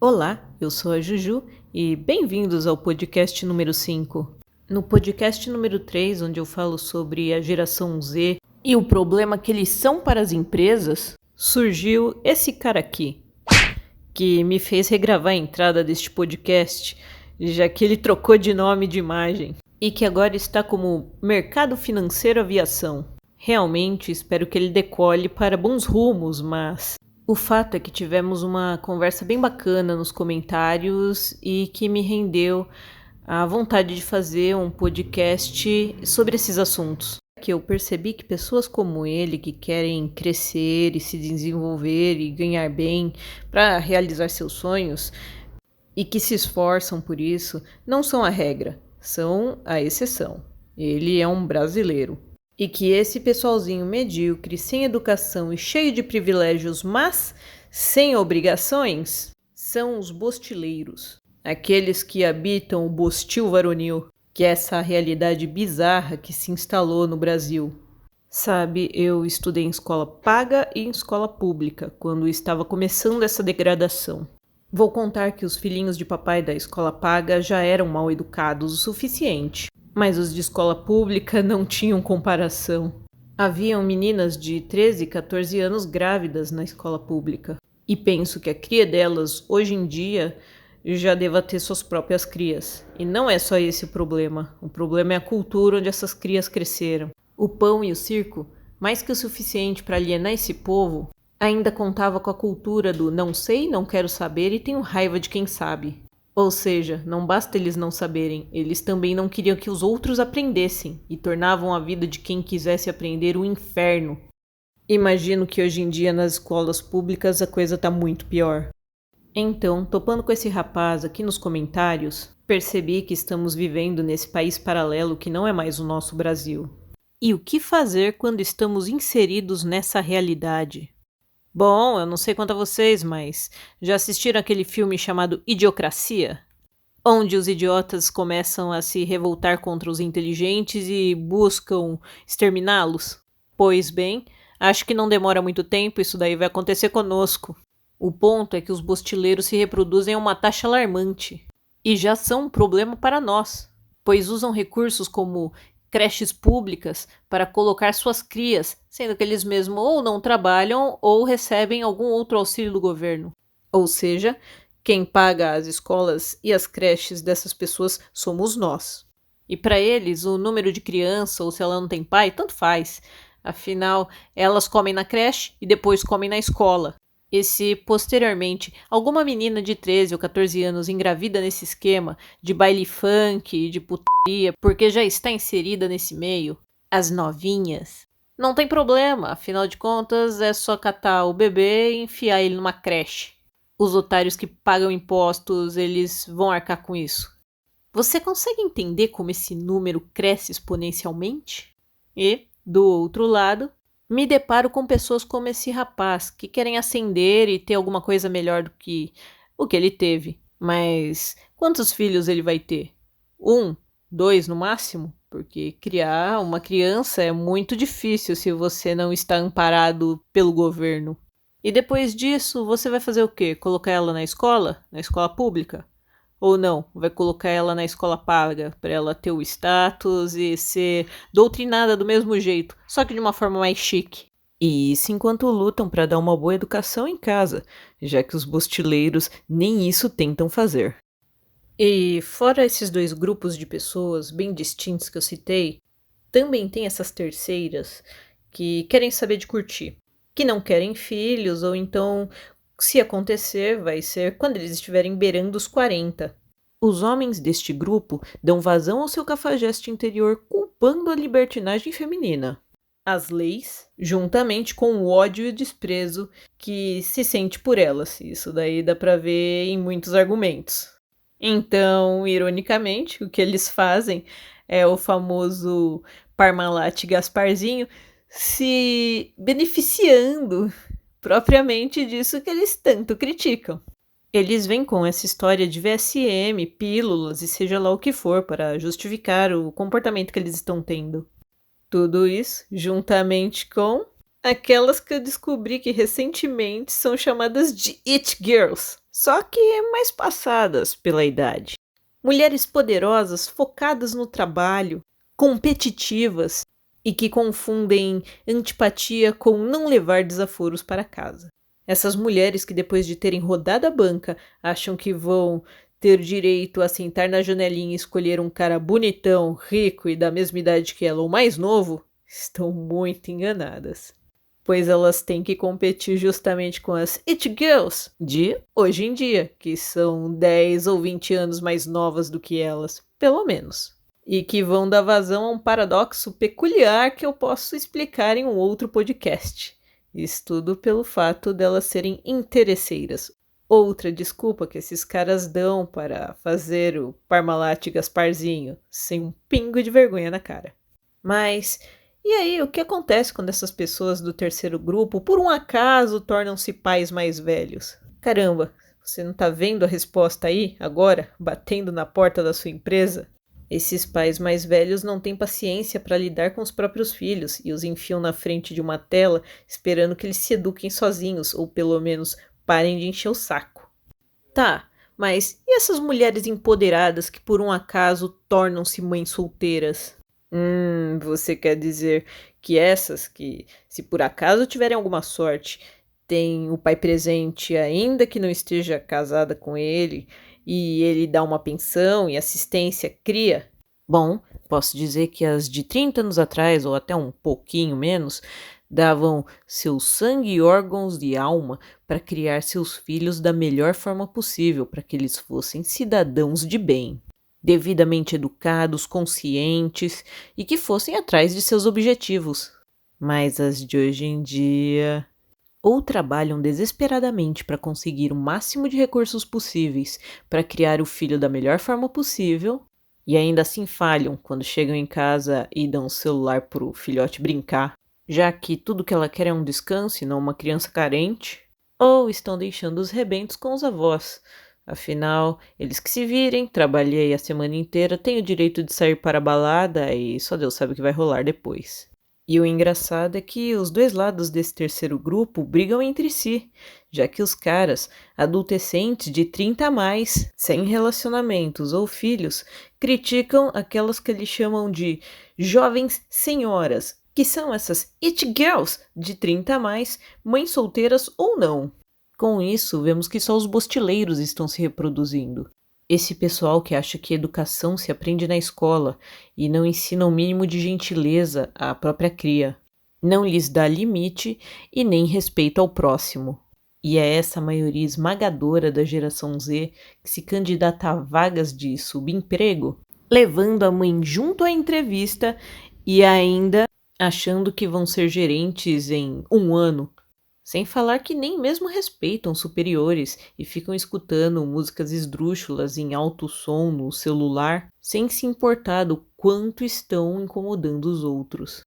Olá, eu sou a Juju e bem-vindos ao podcast número 5. No podcast número 3, onde eu falo sobre a geração Z e o problema que eles são para as empresas, surgiu esse cara aqui, que me fez regravar a entrada deste podcast, já que ele trocou de nome e de imagem, e que agora está como Mercado Financeiro Aviação. Realmente espero que ele decole para bons rumos, mas o fato é que tivemos uma conversa bem bacana nos comentários e que me rendeu a vontade de fazer um podcast sobre esses assuntos. Que eu percebi que pessoas como ele, que querem crescer e se desenvolver e ganhar bem para realizar seus sonhos e que se esforçam por isso, não são a regra, são a exceção. Ele é um brasileiro. E que esse pessoalzinho medíocre, sem educação e cheio de privilégios, mas sem obrigações, são os bostileiros. Aqueles que habitam o bostil varonil, que é essa realidade bizarra que se instalou no Brasil. Sabe, eu estudei em escola paga e em escola pública, quando estava começando essa degradação. Vou contar que os filhinhos de papai da escola paga já eram mal educados o suficiente. Mas os de escola pública não tinham comparação. Haviam meninas de 13, 14 anos grávidas na escola pública. E penso que a cria delas, hoje em dia, já deva ter suas próprias crias. E não é só esse o problema. O problema é a cultura onde essas crias cresceram. O pão e o circo, mais que o suficiente para alienar esse povo, ainda contava com a cultura do não sei, não quero saber e tenho raiva de quem sabe. Ou seja, não basta eles não saberem, eles também não queriam que os outros aprendessem e tornavam a vida de quem quisesse aprender um inferno. Imagino que hoje em dia nas escolas públicas a coisa tá muito pior. Então, topando com esse rapaz aqui nos comentários, percebi que estamos vivendo nesse país paralelo que não é mais o nosso Brasil. E o que fazer quando estamos inseridos nessa realidade? Bom, eu não sei quanto a vocês, mas já assistiram aquele filme chamado Idiocracia? Onde os idiotas começam a se revoltar contra os inteligentes e buscam exterminá-los? Pois bem, acho que não demora muito tempo, isso daí vai acontecer conosco. O ponto é que os bostileiros se reproduzem a uma taxa alarmante. E já são um problema para nós, pois usam recursos como creches públicas para colocar suas crias, sendo que eles mesmos ou não trabalham ou recebem algum outro auxílio do governo. Ou seja, quem paga as escolas e as creches dessas pessoas somos nós. E para eles, o número de criança ou se ela não tem pai, tanto faz. Afinal, elas comem na creche e depois comem na escola. E se, posteriormente, alguma menina de 13 ou 14 anos engravida nesse esquema de baile funk, de putaria, porque já está inserida nesse meio, as novinhas, não tem problema, afinal de contas é só catar o bebê e enfiar ele numa creche. Os otários que pagam impostos, eles vão arcar com isso. Você consegue entender como esse número cresce exponencialmente? E, do outro lado, me deparo com pessoas como esse rapaz, que querem ascender e ter alguma coisa melhor do que o que ele teve. Mas quantos filhos ele vai ter? 1, 2 no máximo? Porque criar uma criança é muito difícil se você não está amparado pelo governo. E depois disso, você vai fazer o quê? Colocar ela na escola? Na escola pública? Ou não, vai colocar ela na escola paga, para ela ter o status e ser doutrinada do mesmo jeito, só que de uma forma mais chique. E isso enquanto lutam para dar uma boa educação em casa, já que os bostileiros nem isso tentam fazer. E fora esses dois grupos de pessoas bem distintos que eu citei, também tem essas terceiras que querem saber de curtir, que não querem filhos ou então, se acontecer, vai ser quando eles estiverem beirando os 40. Os homens deste grupo dão vazão ao seu cafajeste interior culpando a libertinagem feminina. As leis, juntamente com o ódio e o desprezo que se sente por elas. Isso daí dá pra ver em muitos argumentos. Então, ironicamente, o que eles fazem é o famoso Parmalat Gasparzinho se beneficiando propriamente disso que eles tanto criticam. Eles vêm com essa história de VSM, pílulas e seja lá o que for para justificar o comportamento que eles estão tendo. Tudo isso juntamente com aquelas que eu descobri que recentemente são chamadas de It Girls. só que mais passadas pela idade. Mulheres poderosas, focadas no trabalho, competitivas e que confundem antipatia com não levar desaforos para casa. Essas mulheres que depois de terem rodado a banca acham que vão ter direito a sentar na janelinha e escolher um cara bonitão, rico e da mesma idade que ela ou mais novo, estão muito enganadas. Pois elas têm que competir justamente com as It Girls de hoje em dia, que são 10 ou 20 anos mais novas do que elas, pelo menos. E que vão dar vazão a um paradoxo peculiar que eu posso explicar em um outro podcast. Isso tudo pelo fato delas serem interesseiras. Outra desculpa que esses caras dão para fazer o Parmalat Gasparzinho, sem um pingo de vergonha na cara. Mas, e aí, o que acontece quando essas pessoas do terceiro grupo, por um acaso, tornam-se pais mais velhos? Caramba, você não tá vendo a resposta aí, agora, batendo na porta da sua empresa? Esses pais mais velhos não têm paciência para lidar com os próprios filhos e os enfiam na frente de uma tela esperando que eles se eduquem sozinhos ou pelo menos parem de encher o saco. Tá, mas e essas mulheres empoderadas que por um acaso tornam-se mães solteiras? Você quer dizer que essas que, se por acaso tiverem alguma sorte, têm o pai presente ainda que não esteja casada com ele e ele dá uma pensão e assistência cria? Bom, posso dizer que as de 30 anos atrás, ou até um pouquinho menos, davam seu sangue e órgãos de alma para criar seus filhos da melhor forma possível, para que eles fossem cidadãos de bem, devidamente educados, conscientes e que fossem atrás de seus objetivos. Mas as de hoje em dia ou trabalham desesperadamente para conseguir o máximo de recursos possíveis para criar o filho da melhor forma possível, e ainda assim falham quando chegam em casa e dão o celular pro filhote brincar, já que tudo que ela quer é um descanso e não uma criança carente, ou estão deixando os rebentos com os avós. Afinal, eles que se virem, trabalhei a semana inteira, tenho o direito de sair para a balada e só Deus sabe o que vai rolar depois. E o engraçado é que os dois lados desse terceiro grupo brigam entre si, já que os caras, adolescentes de 30 a mais, sem relacionamentos ou filhos, criticam aquelas que eles chamam de jovens senhoras, que são essas it girls de 30 a mais, mães solteiras ou não. Com isso, vemos que só os bostileiros estão se reproduzindo. Esse pessoal que acha que educação se aprende na escola e não ensina o mínimo de gentileza à própria cria. Não lhes dá limite e nem respeito ao próximo. E é essa maioria esmagadora da geração Z que se candidata a vagas de subemprego, levando a mãe junto à entrevista e ainda achando que vão ser gerentes em 1 ano. Sem falar que nem mesmo respeitam superiores e ficam escutando músicas esdrúxulas em alto som no celular, sem se importar do quanto estão incomodando os outros.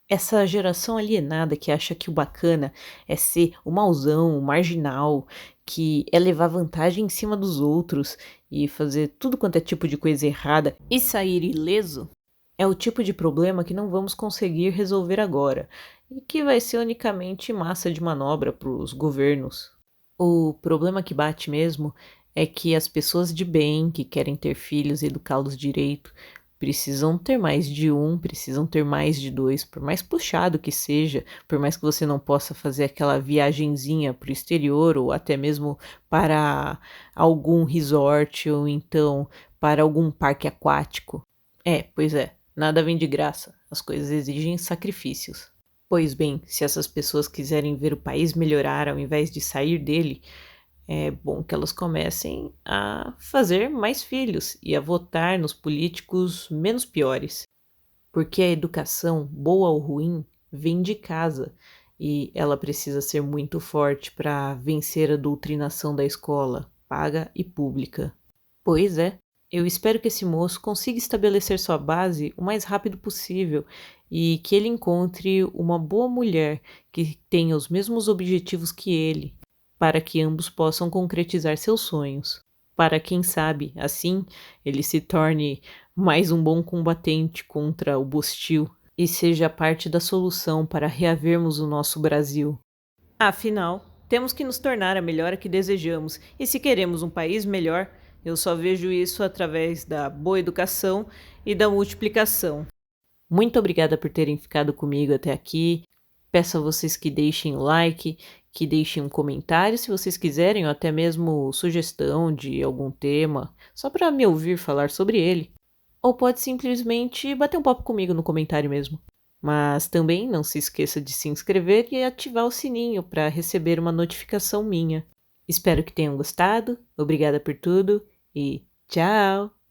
Essa geração alienada que acha que o bacana é ser o mauzão, o marginal, que é levar vantagem em cima dos outros e fazer tudo quanto é tipo de coisa errada e sair ileso, é o tipo de problema que não vamos conseguir resolver agora e que vai ser unicamente massa de manobra para os governos. O problema que bate mesmo é que as pessoas de bem que querem ter filhos e educá-los direito precisam ter mais de um, precisam ter mais de dois, por mais puxado que seja, por mais que você não possa fazer aquela viagenzinha para o exterior ou até mesmo para algum resort ou então para algum parque aquático. Pois é. Nada vem de graça, as coisas exigem sacrifícios. Pois bem, se essas pessoas quiserem ver o país melhorar ao invés de sair dele, é bom que elas comecem a fazer mais filhos e a votar nos políticos menos piores. Porque a educação, boa ou ruim, vem de casa e ela precisa ser muito forte para vencer a doutrinação da escola, paga e pública. Pois é. Eu espero que esse moço consiga estabelecer sua base o mais rápido possível e que ele encontre uma boa mulher que tenha os mesmos objetivos que ele, para que ambos possam concretizar seus sonhos. Para quem sabe, assim, ele se torne mais um bom combatente contra o Bostil e seja parte da solução para reavermos o nosso Brasil. Afinal, Temos que nos tornar a melhora que desejamos, e se queremos um país melhor, eu só vejo isso através da boa educação e da multiplicação. Muito obrigada por terem ficado comigo até aqui. Peço a vocês que deixem o like, que deixem um comentário se vocês quiserem, ou até mesmo sugestão de algum tema, só para me ouvir falar sobre ele. Ou pode simplesmente bater um papo comigo no comentário mesmo. Mas também não se esqueça de se inscrever e ativar o sininho para receber uma notificação minha. Espero que tenham gostado, obrigada por tudo e tchau!